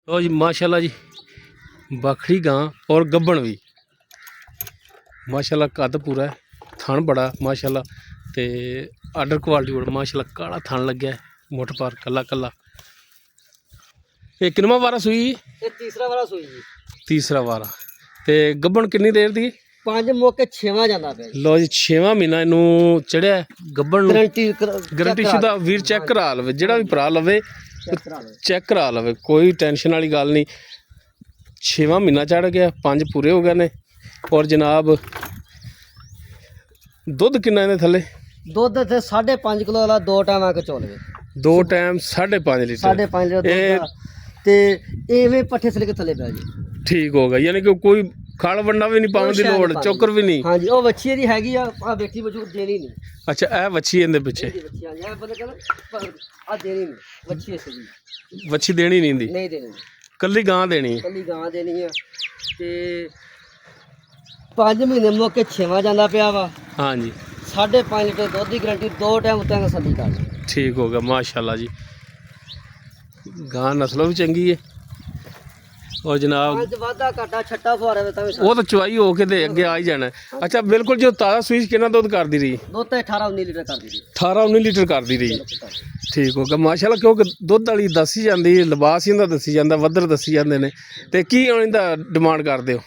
लो जी माशाल्लाह जी बखड़ी गां और गब्बन भी माशाल्लाह कद पूरा है थन बड़ा माशाल्लाह ते आर्डर क्वालिटी बड़ा माशाल्लाह काला थन लग्या है मुठ पर कला कला। ये किनवा वारा सुई? ये तीसरा वाला सुई जी। तीसरा वारा ते गब्बन कितनी देर दी? 5 मौके 6वां जांदा पे। लो जी 6वां महीना इनू चढ़िया गब्बन गारंटी शुदा वीर चेक करा लवे जेड़ा भी भरा लवे चेक करा लवे कोई टेंशन वाली गल नहीं। 6वां महीना चढ़ गया 5 पूरे हो गए ने। और जनाब दुध किन्ना इहदे थल्ले? दुध ते 5.5 किलो वाला 2 टाइम आके चोलवे 2 टाइम 5.5 लीटर 5.5 लीटर दुध ते एवें पट्ठे से लेके थले पै जी। ठीक होगा यानी कि कोई खाल वंडा भी नहीं पाने दी लोड़ चोकर भी नहीं। हां जी ओ वच्छी दी हैगी आ बेटी वजूद देनी नहीं। अच्छा ए वच्छी इहदे पीछे हां बंदे कहना आ देनी नहीं वच्छी से वच्छी देनी नहीं दी नहीं देनी कल्ली गां देनी कल्ली गां देनी है ते 5 महीने मौके 6वां जांदा पिया वा। हाँ जी 5.5 लीटर दुध की गारंटी 2 टाइम उत्ते सदी कर। ठीक होगा माशाल्लाह जी गां नस्लों भी चंगी है। और जनाब वादा घाटा छट्टा फुआरे वो तो चवाई हो के ते अगे आ ही जाना। अच्छा बिल्कुल जो ताज़ा सुई कितना दुध कर दी रही? दुध तो 18-19 लीटर कर दी 18-19 लीटर कर दी रही। ठीक होगा माशाल्लाह क्योंकि दुध वाली दसी जाती लिबास इनका दसी जाता वधर दसी जाते हैं तो की इनका डिमांड करते हो?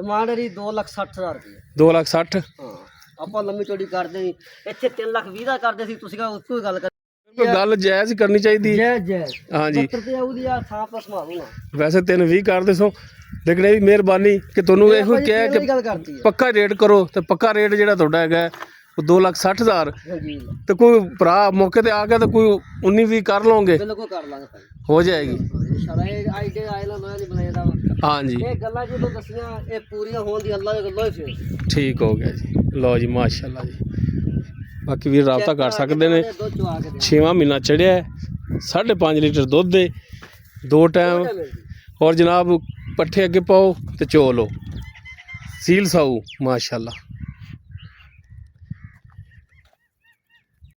डिमांड है 2,60,000 रुपये 2,60,000। हाँ ਆਪਾਂ ਲੰਮੀ ਚੌੜੀ ਕਰਦੇ ਨਹੀਂ ਇੱਥੇ 3,20,000 ਦਾ ਕਰਦੇ ਸੀ ਤੁਸੀਂ ਕਾ ਉੱਤੋਂ ਹੀ ਗੱਲ ਕਰ गल जायज़ करनी चाहिए। जायज़ हाँ जी संभालूंगा वैसे 3,20 कर दे सो लेकिन ये मेहरबानी कि तुहानू इहो कहा कि पक्का रेट करो तो पक्का रेट जिहड़ा तुहाडा हैगा वो 2,60,000 तो कोई भरा मौके ते आ गया तो कोई 19-20 कर लोगे बिल्कुल कर लांगे हो जाएगी। हाँ जी ठीक हो गया जी। लो जी माशाल्लाह जी बाकी भी राबता कर सकते हैं। 6वां महीना चढ़िया है 5.5 लीटर दुध दे 2 टाइम। और जनाब पट्ठे अगे पाओ तो चो लो सील साऊ माशाल्लाह।